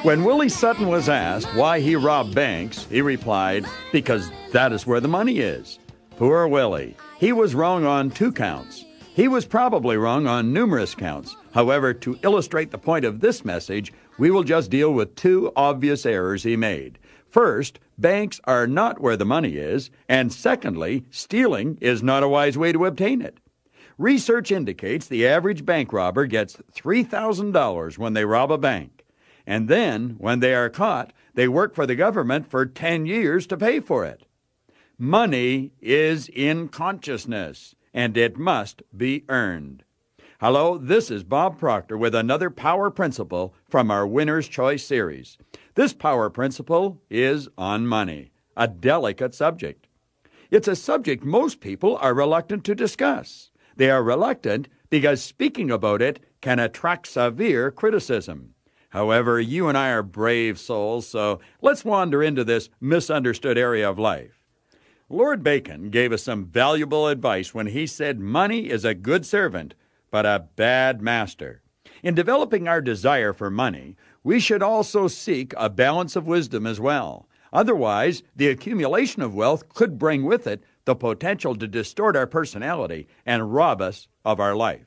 When Willie Sutton was asked why he robbed banks, he replied, "Because that is where the money is." Poor Willie. He was wrong on 2 counts. He was probably wrong on numerous counts. However, to illustrate the point of this message, we will just deal with 2 obvious errors he made. First, banks are not where the money is, and secondly, stealing is not a wise way to obtain it. Research indicates the average bank robber gets $3,000 when they rob a bank. And then, when they are caught, they work for the government for 10 years to pay for it. Money is in consciousness, and it must be earned. Hello, this is Bob Proctor with another power principle from our Winner's Choice series. This power principle is on money, a delicate subject. It's a subject most people are reluctant to discuss. They are reluctant because speaking about it can attract severe criticism. However, you and I are brave souls, so let's wander into this misunderstood area of life. Lord Bacon gave us some valuable advice when he said money is a good servant, but a bad master. In developing our desire for money, we should also seek a balance of wisdom as well. Otherwise, the accumulation of wealth could bring with it the potential to distort our personality and rob us of our life.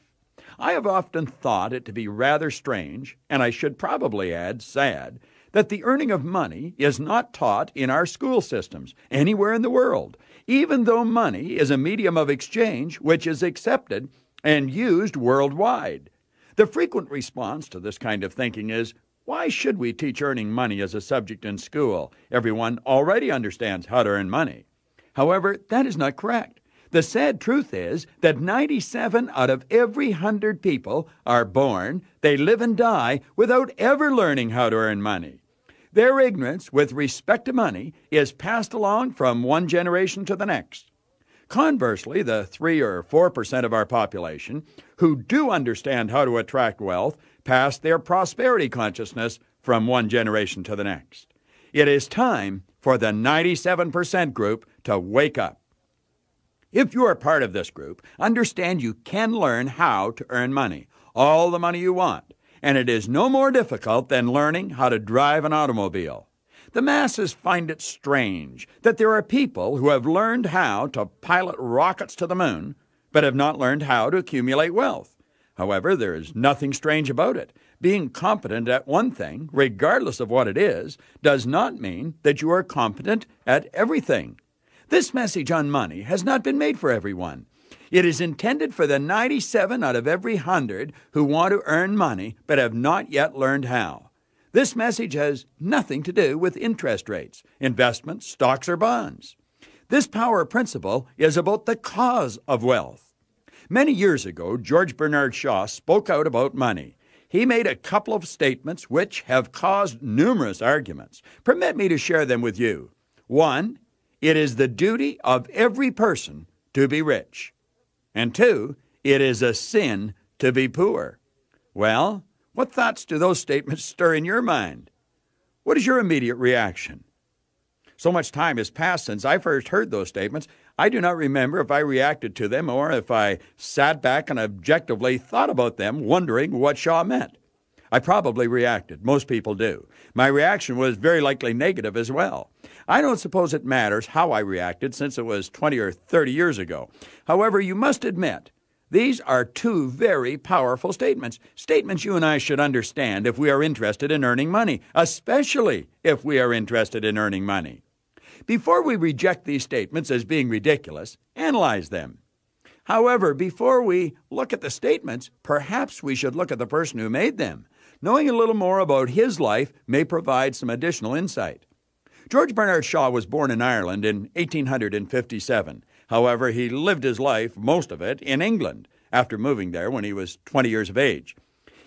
I have often thought it to be rather strange, and I should probably add sad, that the earning of money is not taught in our school systems anywhere in the world, even though money is a medium of exchange which is accepted and used worldwide. The frequent response to this kind of thinking is, why should we teach earning money as a subject in school? Everyone already understands how to earn money. However, that is not correct. The sad truth is that 97 out of every 100 people are born, they live and die without ever learning how to earn money. Their ignorance with respect to money is passed along from one generation to the next. Conversely, the 3 or 4% of our population who do understand how to attract wealth pass their prosperity consciousness from one generation to the next. It is time for the 97% group to wake up. If you are part of this group, understand you can learn how to earn money, all the money you want, and it is no more difficult than learning how to drive an automobile. The masses find it strange that there are people who have learned how to pilot rockets to the moon, but have not learned how to accumulate wealth. However, there is nothing strange about it. Being competent at one thing, regardless of what it is, does not mean that you are competent at everything. This message on money has not been made for everyone. It is intended for the 97 out of every 100 who want to earn money but have not yet learned how. This message has nothing to do with interest rates, investments, stocks, or bonds. This power principle is about the cause of wealth. Many years ago, George Bernard Shaw spoke out about money. He made a couple of statements which have caused numerous arguments. Permit me to share them with you. 1, it is the duty of every person to be rich. And 2, it is a sin to be poor. Well, what thoughts do those statements stir in your mind? What is your immediate reaction? So much time has passed since I first heard those statements, I do not remember if I reacted to them or if I sat back and objectively thought about them, wondering what Shaw meant. I probably reacted. Most people do. My reaction was very likely negative as well. I don't suppose it matters how I reacted since it was 20 or 30 years ago. However, you must admit, these are 2 very powerful statements you and I should understand if we are interested in earning money, especially if we are interested in earning money. Before we reject these statements as being ridiculous, analyze them. However, before we look at the statements, perhaps we should look at the person who made them. Knowing a little more about his life may provide some additional insight. George Bernard Shaw was born in Ireland in 1857. However, he lived his life, most of it, in England, after moving there when he was 20 years of age.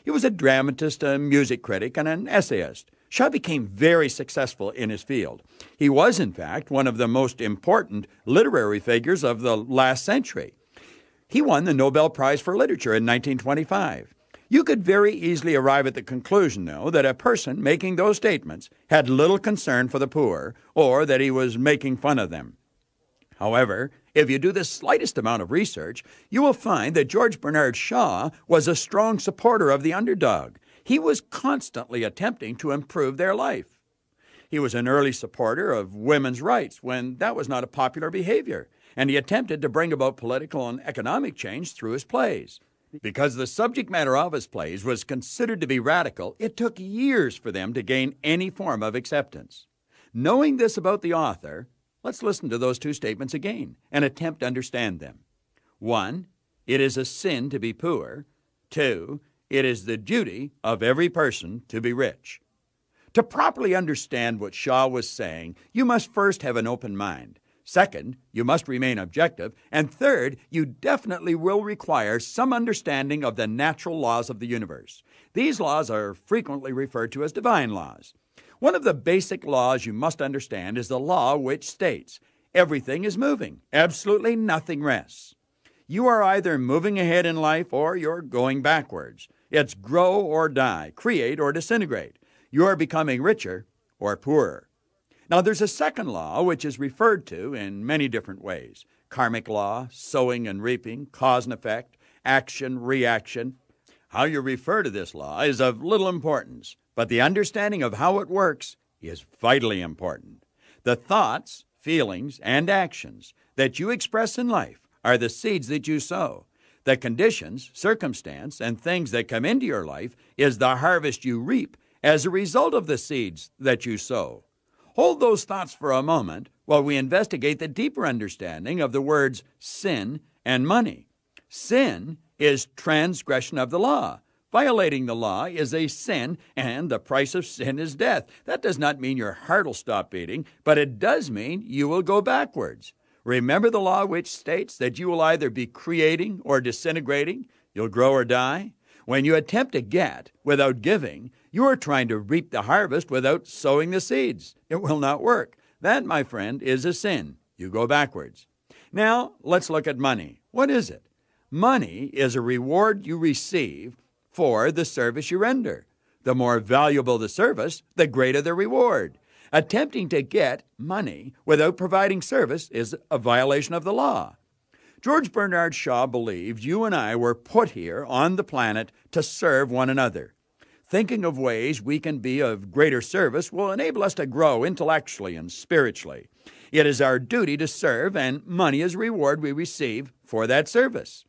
He was a dramatist, a music critic, and an essayist. Shaw became very successful in his field. He was, in fact, one of the most important literary figures of the last century. He won the Nobel Prize for Literature in 1925. You could very easily arrive at the conclusion, though, that a person making those statements had little concern for the poor, or that he was making fun of them. However, if you do the slightest amount of research, you will find that George Bernard Shaw was a strong supporter of the underdog. He was constantly attempting to improve their life. He was an early supporter of women's rights when that was not a popular behavior, and he attempted to bring about political and economic change through his plays. Because the subject matter of his plays was considered to be radical, it took years for them to gain any form of acceptance. Knowing this about the author, let's listen to those two statements again and attempt to understand them. 1, it is a sin to be poor. 2, it is the duty of every person to be rich. To properly understand what Shaw was saying, you must first have an open mind. Second, you must remain objective. And third, you definitely will require some understanding of the natural laws of the universe. These laws are frequently referred to as divine laws. One of the basic laws you must understand is the law which states, everything is moving, absolutely nothing rests. You are either moving ahead in life or you're going backwards. It's grow or die, create or disintegrate. You are becoming richer or poorer. Now, there's a second law which is referred to in many different ways. Karmic law, sowing and reaping, cause and effect, action, reaction. How you refer to this law is of little importance, but the understanding of how it works is vitally important. The thoughts, feelings, and actions that you express in life are the seeds that you sow. The conditions, circumstance, and things that come into your life is the harvest you reap as a result of the seeds that you sow. Hold those thoughts for a moment while we investigate the deeper understanding of the words sin and money. Sin is transgression of the law. Violating the law is a sin, and the price of sin is death. That does not mean your heart will stop beating, but it does mean you will go backwards. Remember the law which states that you will either be creating or disintegrating, you'll grow or die. When you attempt to get without giving, you are trying to reap the harvest without sowing the seeds. It will not work. That, my friend, is a sin. You go backwards. Now, let's look at money. What is it? Money is a reward you receive for the service you render. The more valuable the service, the greater the reward. Attempting to get money without providing service is a violation of the law. George Bernard Shaw believed you and I were put here on the planet to serve one another. Thinking of ways we can be of greater service will enable us to grow intellectually and spiritually. It is our duty to serve, and money is a reward we receive for that service.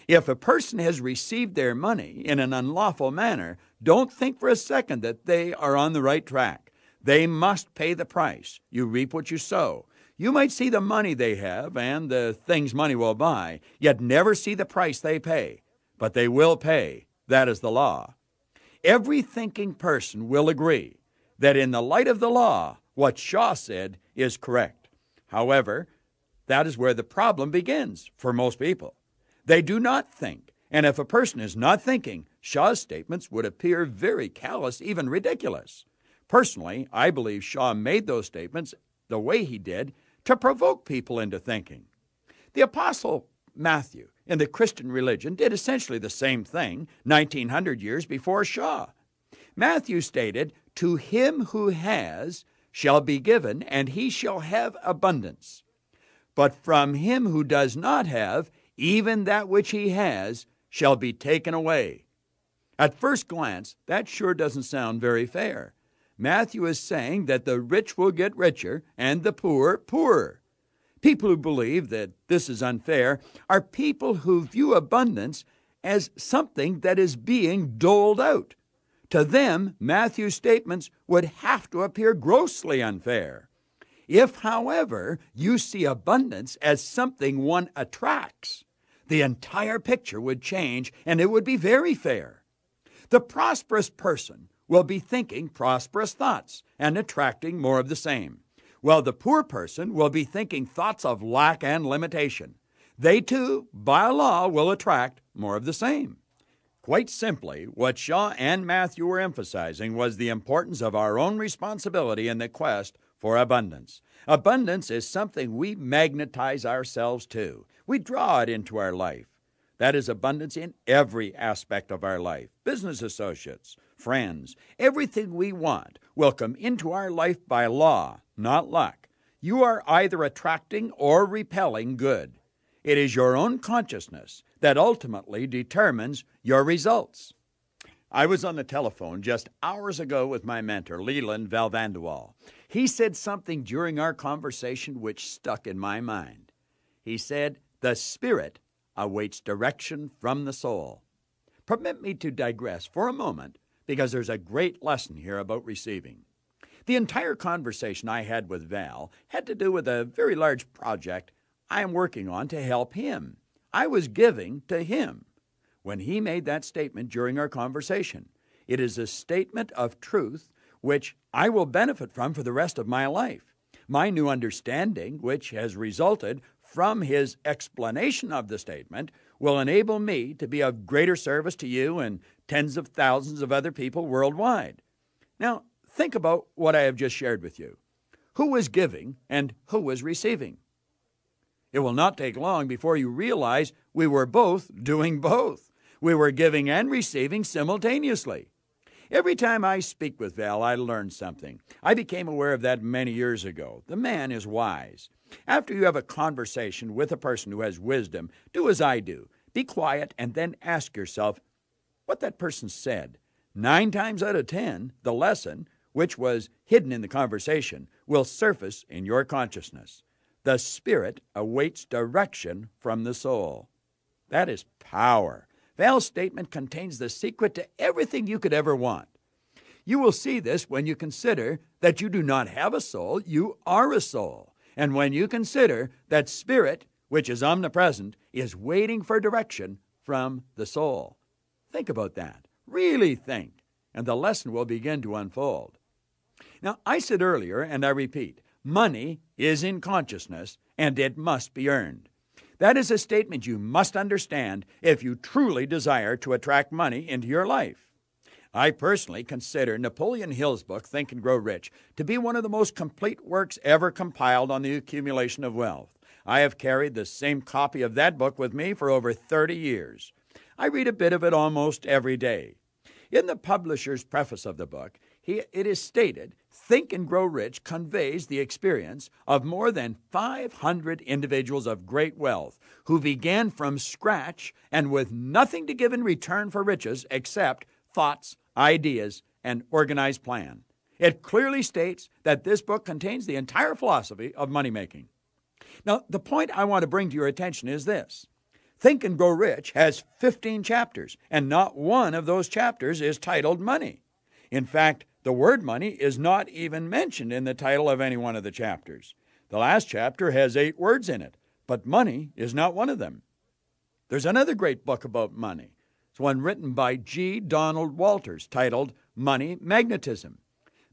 If a person has received their money in an unlawful manner, don't think for a second that they are on the right track. They must pay the price. You reap what you sow. You might see the money they have and the things money will buy, yet never see the price they pay. But they will pay. That is the law. Every thinking person will agree that in the light of the law, what Shaw said is correct. However, that is where the problem begins for most people. They do not think, and if a person is not thinking, Shaw's statements would appear very callous, even ridiculous. Personally, I believe Shaw made those statements the way he did to provoke people into thinking. The Apostle Matthew in the Christian religion did essentially the same thing 1900 years before Shaw. Matthew stated, "To him who has shall be given, and he shall have abundance. But from him who does not have, even that which he has shall be taken away." At first glance, that sure doesn't sound very fair. Matthew is saying that the rich will get richer and the poor poorer. People who believe that this is unfair are people who view abundance as something that is being doled out. To them, Matthew's statements would have to appear grossly unfair. If, however, you see abundance as something one attracts, the entire picture would change and it would be very fair. The prosperous person will be thinking prosperous thoughts and attracting more of the same, while the poor person will be thinking thoughts of lack and limitation. They too, by law, will attract more of the same. Quite simply, what Shaw and Matthew were emphasizing was the importance of our own responsibility in the quest for abundance. Abundance is something we magnetize ourselves to. We draw it into our life. That is abundance in every aspect of our life. Business associates, friends, everything we want will come into our life by law, not luck. You are either attracting or repelling good. It is your own consciousness that ultimately determines your results. I was on the telephone just hours ago with my mentor, Leland Valvandual. He said something during our conversation which stuck in my mind. He said, "The spirit awaits direction from the soul." Permit me to digress for a moment, because there's a great lesson here about receiving. The entire conversation I had with Val had to do with a very large project I am working on to help him. I was giving to him. When he made that statement during our conversation, it is a statement of truth which I will benefit from for the rest of my life. My new understanding, which has resulted from his explanation of the statement, will enable me to be of greater service to you and tens of thousands of other people worldwide. Now, think about what I have just shared with you. Who was giving and who was receiving? It will not take long before you realize we were both doing both. We were giving and receiving simultaneously. Every time I speak with Val, I learn something. I became aware of that many years ago. The man is wise. After you have a conversation with a person who has wisdom, do as I do. Be quiet and then ask yourself what that person said. 9 times out of 10, the lesson, which was hidden in the conversation, will surface in your consciousness. The spirit awaits direction from the soul. That is power. Val's statement contains the secret to everything you could ever want. You will see this when you consider that you do not have a soul, you are a soul. And when you consider that spirit, which is omnipresent, is waiting for direction from the soul. Think about that. Really think, and the lesson will begin to unfold. Now, I said earlier, and I repeat, money is in consciousness, and it must be earned. That is a statement you must understand if you truly desire to attract money into your life. I personally consider Napoleon Hill's book, Think and Grow Rich, to be one of the most complete works ever compiled on the accumulation of wealth. I have carried the same copy of that book with me for over 30 years. I read a bit of it almost every day. In the publisher's preface of the book, it is stated, Think and Grow Rich conveys the experience of more than 500 individuals of great wealth who began from scratch and with nothing to give in return for riches except thoughts, ideas, and organized plan. It clearly states that this book contains the entire philosophy of money-making. Now, the point I want to bring to your attention is this. Think and Grow Rich has 15 chapters, and not one of those chapters is titled Money. In fact, the word money is not even mentioned in the title of any one of the chapters. The last chapter has 8 words in it, but money is not one of them. There's another great book about money. It's one written by G. Donald Walters titled Money Magnetism.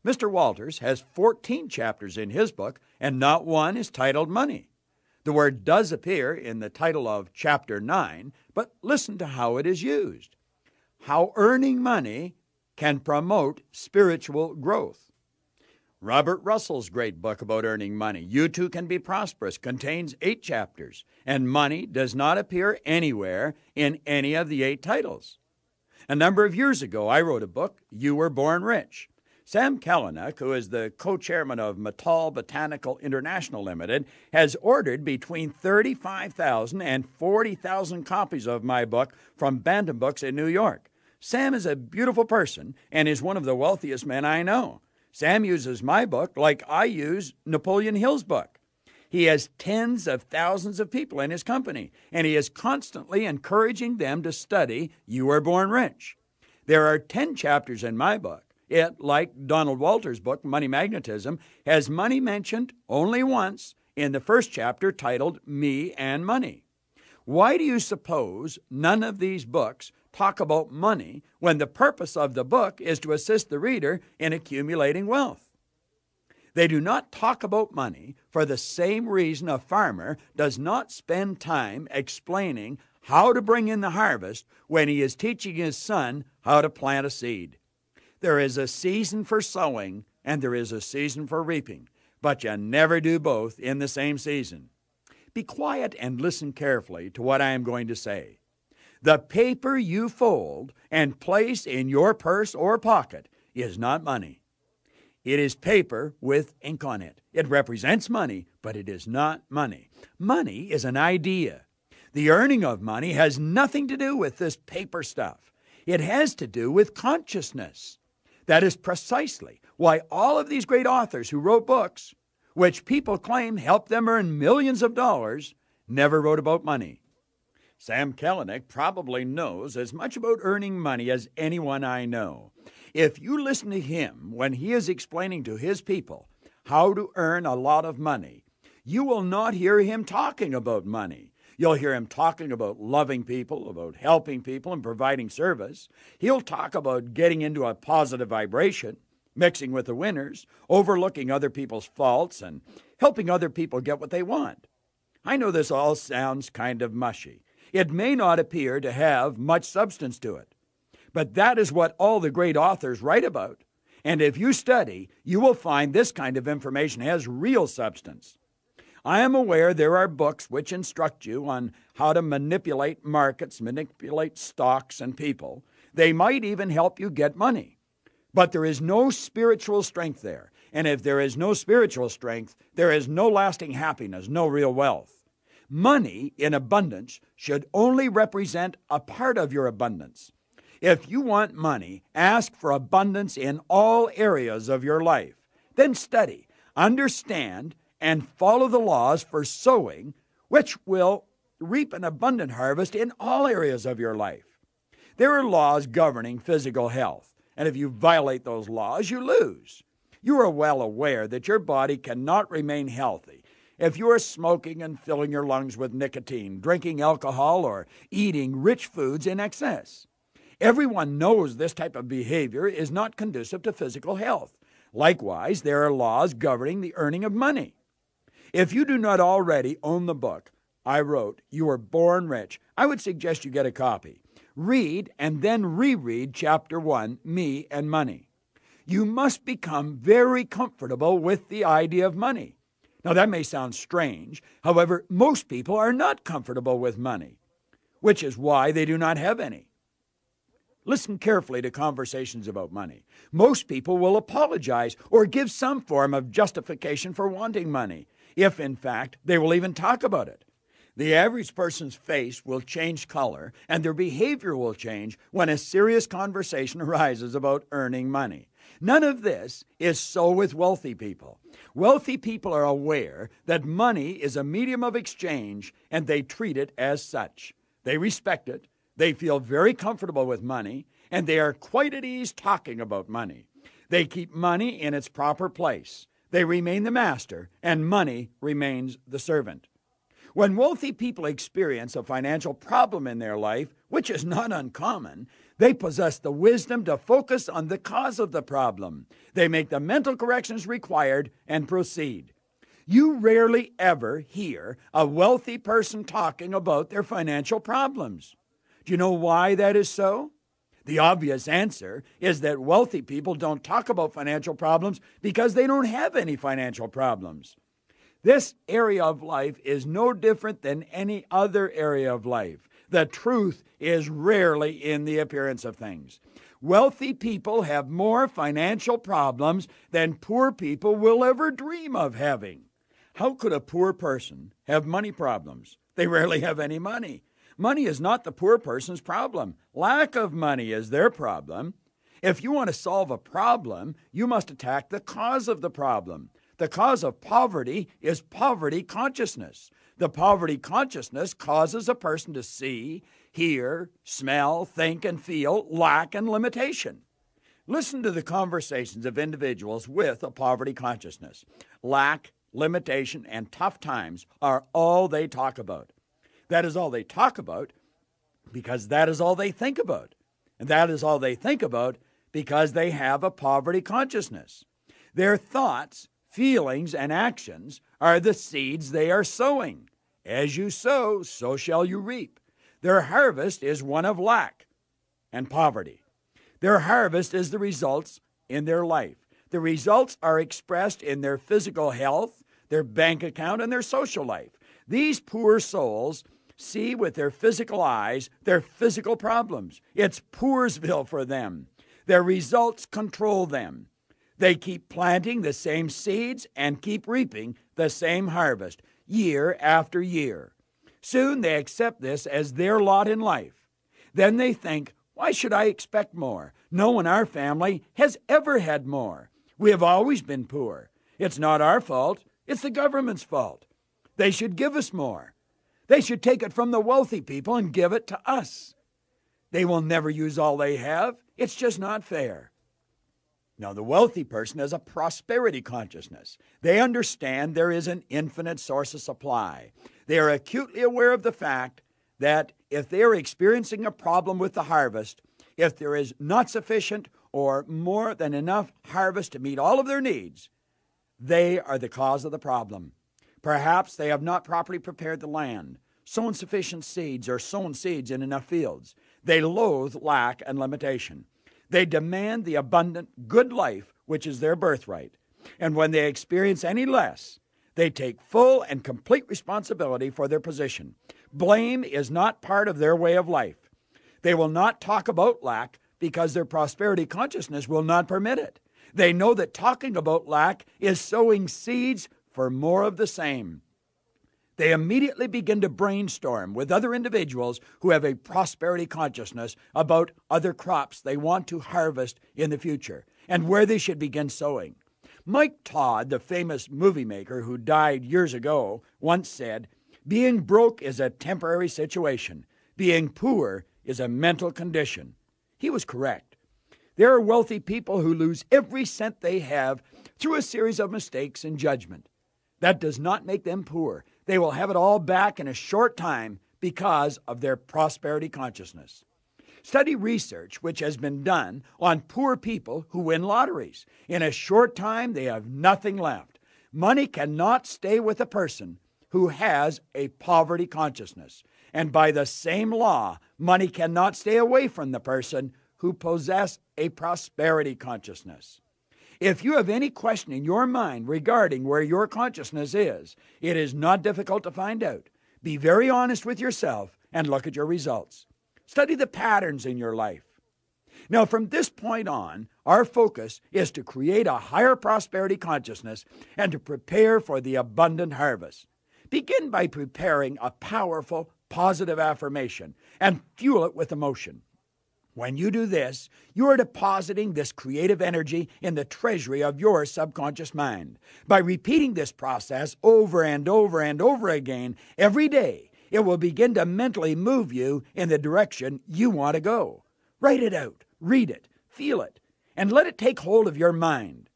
Mr. Walters has 14 chapters in his book, and not one is titled Money. The word does appear in the title of Chapter 9, but listen to how it is used. How earning money can promote spiritual growth. Robert Russell's great book about earning money, You Too Can Be Prosperous, contains 8 chapters, and money does not appear anywhere in any of the 8 titles. A number of years ago, I wrote a book, You Were Born Rich. Sam Kalanick, who is the co-chairman of Matal Botanical International Limited, has ordered between 35,000 and 40,000 copies of my book from Bantam Books in New York. Sam is a beautiful person and is one of the wealthiest men I know. Sam uses my book like I use Napoleon Hill's book. He has tens of thousands of people in his company, and he is constantly encouraging them to study You Were Born Rich. There are 10 chapters in my book. It, like Donald Walters' book, Money Magnetism, has money mentioned only once in the first chapter titled Me and Money. Why do you suppose none of these books talk about money when the purpose of the book is to assist the reader in accumulating wealth? They do not talk about money for the same reason a farmer does not spend time explaining how to bring in the harvest when he is teaching his son how to plant a seed. There is a season for sowing and there is a season for reaping, but you never do both in the same season. Be quiet and listen carefully to what I am going to say. The paper you fold and place in your purse or pocket is not money. It is paper with ink on it. It represents money, but it is not money. Money is an idea. The earning of money has nothing to do with this paper stuff. It has to do with consciousness. That is precisely why all of these great authors who wrote books, which people claim helped them earn millions of dollars, never wrote about money. Sam Kalanick probably knows as much about earning money as anyone I know. If you listen to him when he is explaining to his people how to earn a lot of money, you will not hear him talking about money. You'll hear him talking about loving people, about helping people and providing service. He'll talk about getting into a positive vibration, mixing with the winners, overlooking other people's faults, and helping other people get what they want. I know this all sounds kind of mushy. It may not appear to have much substance to it, but that is what all the great authors write about. And if you study, you will find this kind of information has real substance. I am aware there are books which instruct you on how to manipulate markets, manipulate stocks and people. They might even help you get money. But there is no spiritual strength there. And if there is no spiritual strength, there is no lasting happiness, no real wealth. Money in abundance should only represent a part of your abundance. If you want money, ask for abundance in all areas of your life. Then study, understand, and follow the laws for sowing, which will reap an abundant harvest in all areas of your life. There are laws governing physical health, and if you violate those laws, you lose. You are well aware that your body cannot remain healthy if you are smoking and filling your lungs with nicotine, drinking alcohol, or eating rich foods in excess. Everyone knows this type of behavior is not conducive to physical health. Likewise, there are laws governing the earning of money. If you do not already own the book I wrote, You Were Born Rich, I would suggest you get a copy. Read and then reread Chapter 1, Me and Money. You must become very comfortable with the idea of money. Now, that may sound strange. However, most people are not comfortable with money, which is why they do not have any. Listen carefully to conversations about money. Most people will apologize or give some form of justification for wanting money, if in fact they will even talk about it. The average person's face will change color and their behavior will change when a serious conversation arises about earning money. None of this is so with wealthy people. Wealthy people are aware that money is a medium of exchange and they treat it as such. They respect it, they feel very comfortable with money, and they are quite at ease talking about money. They keep money in its proper place. They remain the master, and money remains the servant. When wealthy people experience a financial problem in their life, which is not uncommon, they possess the wisdom to focus on the cause of the problem. They make the mental corrections required and proceed. You rarely ever hear a wealthy person talking about their financial problems. Do you know why that is so? The obvious answer is that wealthy people don't talk about financial problems because they don't have any financial problems. This area of life is no different than any other area of life. The truth is rarely in the appearance of things. Wealthy people have more financial problems than poor people will ever dream of having. How could a poor person have money problems? They rarely have any money. Money is not the poor person's problem. Lack of money is their problem. If you want to solve a problem, you must attack the cause of the problem. The cause of poverty is poverty consciousness. The poverty consciousness causes a person to see, hear, smell, think, and feel lack and limitation. Listen to the conversations of individuals with a poverty consciousness. Lack, limitation, and tough times are all they talk about. That is all they talk about because that is all they think about. And that is all they think about because they have a poverty consciousness. Their thoughts, feelings, and actions are the seeds they are sowing. As you sow, so shall you reap. Their harvest is one of lack and poverty. Their harvest is the results in their life. The results are expressed in their physical health, their bank account, and their social life. These poor souls see with their physical eyes their physical problems. It's Poorsville for them. Their results control them. They keep planting the same seeds and keep reaping the same harvest year after year. Soon they accept this as their lot in life. Then they think, Why should I expect more? No one in our family has ever had more. We have always been poor. It's not our fault. It's the government's fault. They should give us more. They should take it from the wealthy people and give it to us. They will never use all they have. It's just not fair. Now, the wealthy person has a prosperity consciousness. They understand there is an infinite source of supply. They are acutely aware of the fact that if they are experiencing a problem with the harvest, if there is not sufficient or more than enough harvest to meet all of their needs, they are the cause of the problem. Perhaps they have not properly prepared the land, sown sufficient seeds, or sown seeds in enough fields. They loathe lack and limitation. They demand the abundant, good life, which is their birthright. And when they experience any less, they take full and complete responsibility for their position. Blame is not part of their way of life. They will not talk about lack because their prosperity consciousness will not permit it. They know that talking about lack is sowing seeds for more of the same. They immediately begin to brainstorm with other individuals who have a prosperity consciousness about other crops they want to harvest in the future and where they should begin sowing. Mike Todd, the famous movie maker who died years ago, once said, "Being broke is a temporary situation. Being poor is a mental condition." He was correct. There are wealthy people who lose every cent they have through a series of mistakes and judgment. That does not make them poor. They will have it all back in a short time because of their prosperity consciousness. Study research which has been done on poor people who win lotteries. In a short time, they have nothing left. Money cannot stay with a person who has a poverty consciousness. And by the same law, money cannot stay away from the person who possesses a prosperity consciousness. If you have any question in your mind regarding where your consciousness is, it is not difficult to find out. Be very honest with yourself and look at your results. Study the patterns in your life. Now, from this point on, our focus is to create a higher prosperity consciousness and to prepare for the abundant harvest. Begin by preparing a powerful, positive affirmation and fuel it with emotion. When you do this, you are depositing this creative energy in the treasury of your subconscious mind. By repeating this process over and over and over again every day, it will begin to mentally move you in the direction you want to go. Write it out, read it, feel it, and let it take hold of your mind.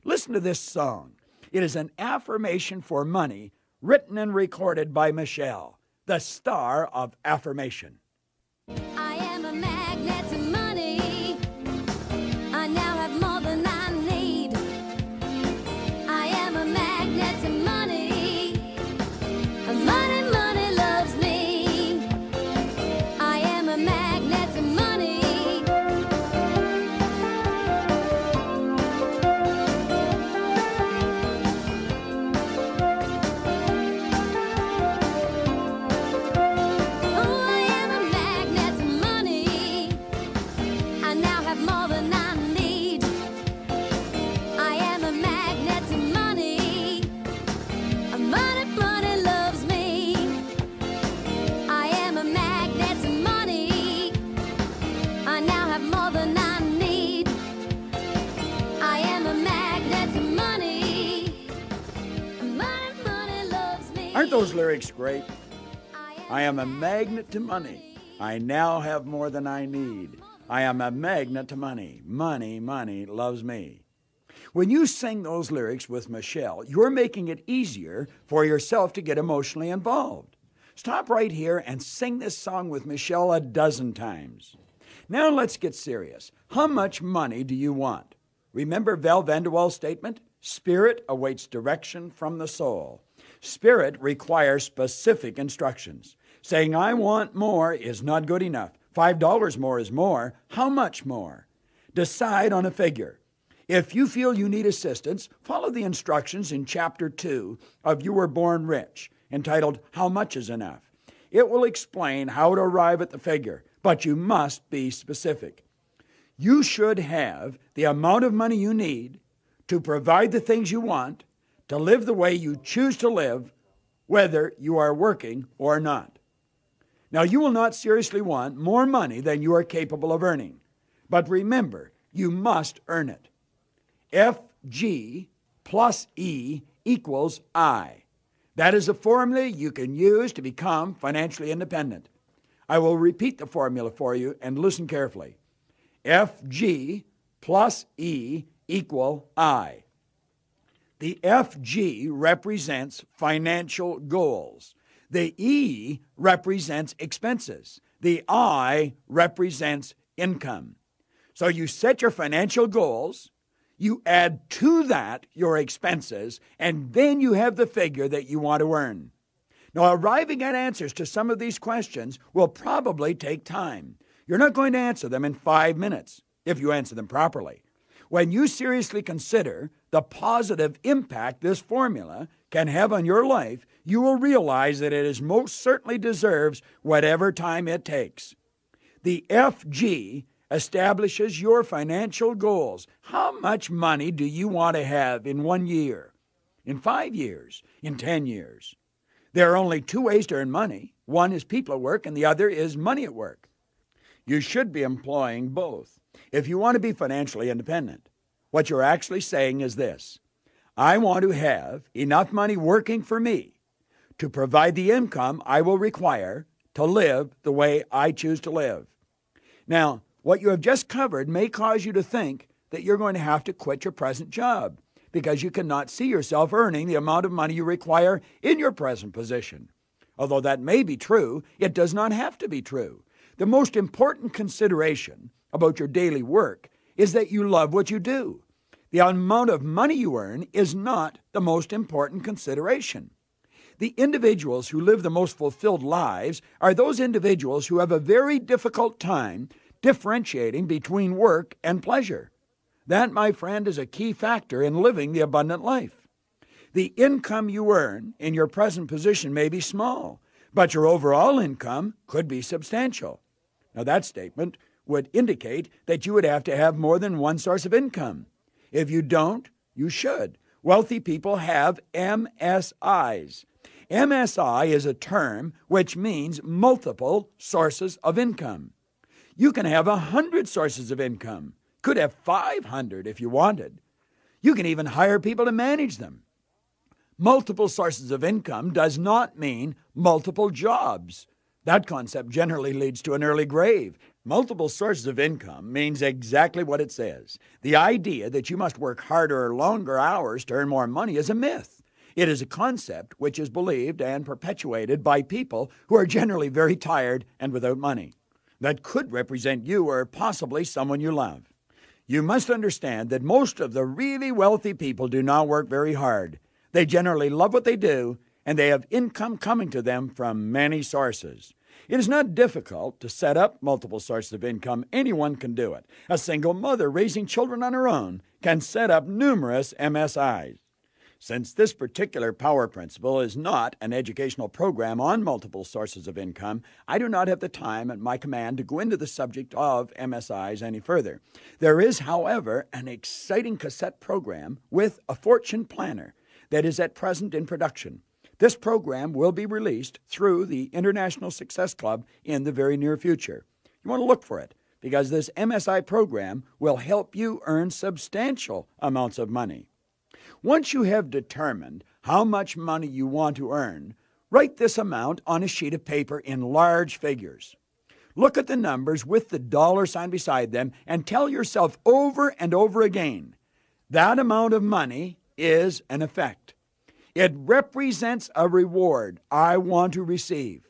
Listen to this song. It is an affirmation for money written and recorded by Michelle, the star of affirmation. I am a magnet to money. I now have more than I need. I am a magnet to money. Money, money loves me. I am a magnet to money. Oh, I am a magnet to money. I now have more than I need. I am a magnet to money. Money, money loves me. I am a magnet to money. I now have more than I need. I am a magnet to money. Money, money loves me. Aren't those lyrics great? I am a magnet to money. I now have more than I need. I am a magnet to money. Money, money loves me. When you sing those lyrics with Michelle, you're making it easier for yourself to get emotionally involved. Stop right here and sing this song with Michelle a dozen times. Now let's get serious. How much money do you want? Remember Val Vanderwall's statement? Spirit awaits direction from the soul. Spirit requires specific instructions. Saying, I want more is not good enough. $5 more is more. How much more? Decide on a figure. If you feel you need assistance, follow the instructions in Chapter 2 of You Were Born Rich, entitled How Much is Enough. It will explain how to arrive at the figure, but you must be specific. You should have the amount of money you need to provide the things you want, to live the way you choose to live, whether you are working or not. Now, you will not seriously want more money than you are capable of earning. But remember, you must earn it. FG plus E equals I. That is a formula you can use to become financially independent. I will repeat the formula for you and listen carefully. FG plus E equal I. The FG represents financial goals. The E represents expenses. The I represents income. So you set your financial goals, you add to that your expenses, and then you have the figure that you want to earn. Now, arriving at answers to some of these questions will probably take time. You're not going to answer them in 5 minutes if you answer them properly. When you seriously consider the positive impact this formula can have on your life, you will realize that it most certainly deserves whatever time it takes. The FG establishes your financial goals. How much money do you want to have in 1 year, in 5 years, in 10 years? There are only 2 ways to earn money. One is people at work, and the other is money at work. You should be employing both. If you want to be financially independent, what you're actually saying is this: I want to have enough money working for me to provide the income I will require to live the way I choose to live. Now, what you have just covered may cause you to think that you're going to have to quit your present job because you cannot see yourself earning the amount of money you require in your present position. Although that may be true, it does not have to be true. The most important consideration about your daily work is that you love what you do. The amount of money you earn is not the most important consideration. The individuals who live the most fulfilled lives are those individuals who have a very difficult time differentiating between work and pleasure. That, my friend, is a key factor in living the abundant life. The income you earn in your present position may be small, but your overall income could be substantial. Now, that statement would indicate that you would have to have more than one source of income. If you don't, you should. Wealthy people have MSIs. MSI is a term which means multiple sources of income. You can have 100 sources of income. Could have 500 if you wanted. You can even hire people to manage them. Multiple sources of income does not mean multiple jobs. That concept generally leads to an early grave. Multiple sources of income means exactly what it says. The idea that you must work harder or longer hours to earn more money is a myth. It is a concept which is believed and perpetuated by people who are generally very tired and without money. That could represent you or possibly someone you love. You must understand that most of the really wealthy people do not work very hard. They generally love what they do, and they have income coming to them from many sources. It is not difficult to set up multiple sources of income. Anyone can do it. A single mother raising children on her own can set up numerous MSIs. Since this particular power principle is not an educational program on multiple sources of income, I do not have the time at my command to go into the subject of MSIs any further. There is, however, an exciting cassette program with a fortune planner that is at present in production. This program will be released through the International Success Club in the very near future. You want to look for it because this MSI program will help you earn substantial amounts of money. Once you have determined how much money you want to earn, write this amount on a sheet of paper in large figures. Look at the numbers with the dollar sign beside them and tell yourself over and over again, that amount of money is an effect. It represents a reward I want to receive.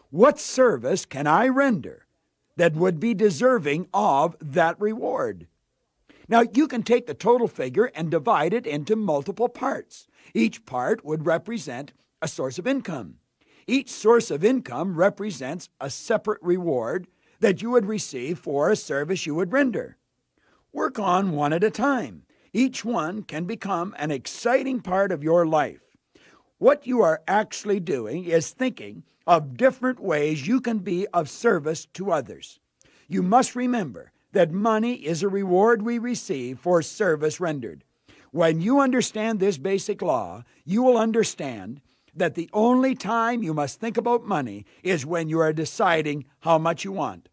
What service can I render that would be deserving of that reward? Now, you can take the total figure and divide it into multiple parts. Each part would represent a source of income. Each source of income represents a separate reward that you would receive for a service you would render. Work on one at a time. Each one can become an exciting part of your life. What you are actually doing is thinking of different ways you can be of service to others. You must remember that money is a reward we receive for service rendered. When you understand this basic law, you will understand that the only time you must think about money is when you are deciding how much you want.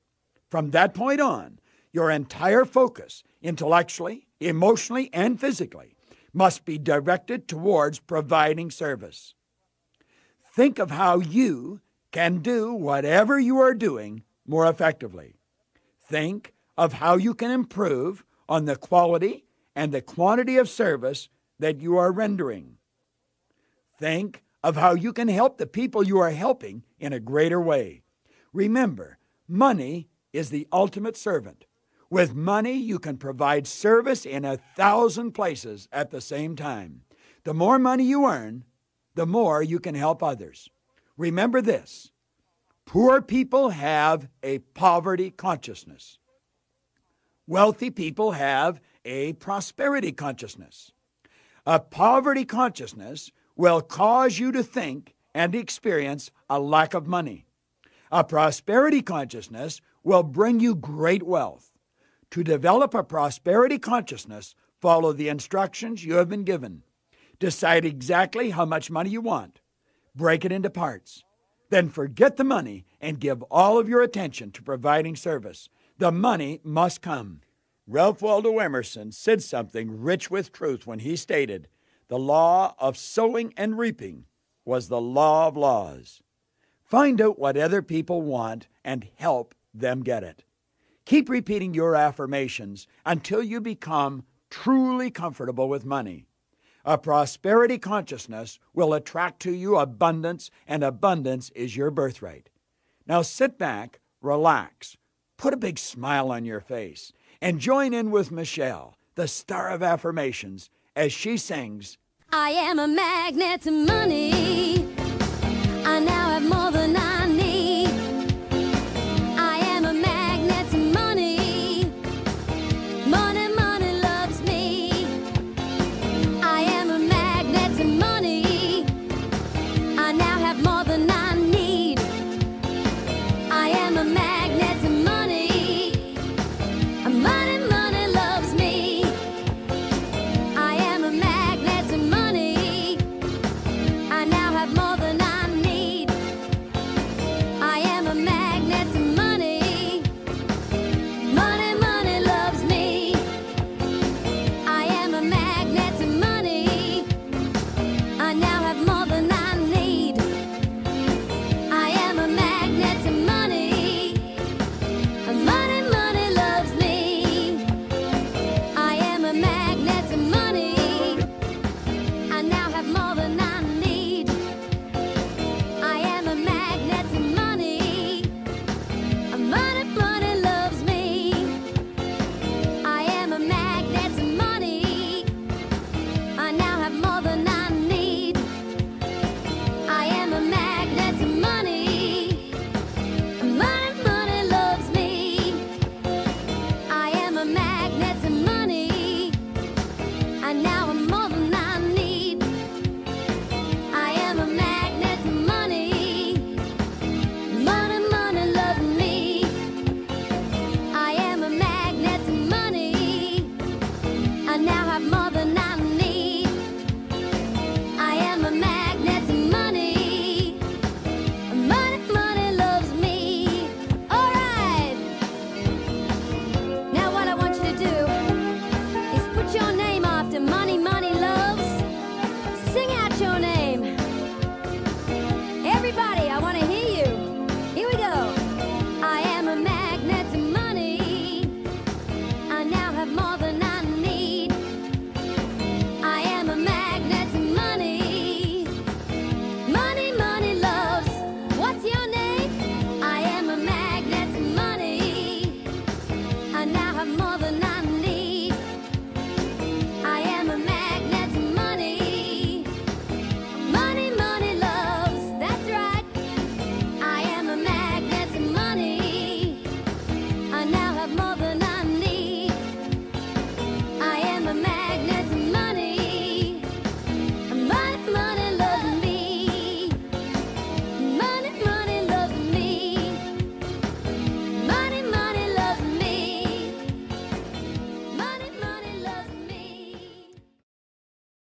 From that point on, your entire focus, intellectually, emotionally, and physically, must be directed towards providing service. Think of how you can do whatever you are doing more effectively. Think of how you can improve on the quality and the quantity of service that you are rendering. Think of how you can help the people you are helping in a greater way. Remember, money is the ultimate servant. With money, you can provide service in 1,000 places at the same time. The more money you earn, the more you can help others. Remember this: poor people have a poverty consciousness. Wealthy people have a prosperity consciousness. A poverty consciousness will cause you to think and experience a lack of money. A prosperity consciousness will bring you great wealth. To develop a prosperity consciousness, follow the instructions you have been given. Decide exactly how much money you want. Break it into parts. Then forget the money and give all of your attention to providing service. The money must come. Ralph Waldo Emerson said something rich with truth when he stated, "The law of sowing and reaping was the law of laws." Find out what other people want and help them get it. Keep repeating your affirmations until you become truly comfortable with money. A prosperity consciousness will attract to you abundance, and abundance is your birthright. Now sit back, relax, put a big smile on your face, and join in with Michelle, the star of affirmations, as she sings, I am a magnet to money.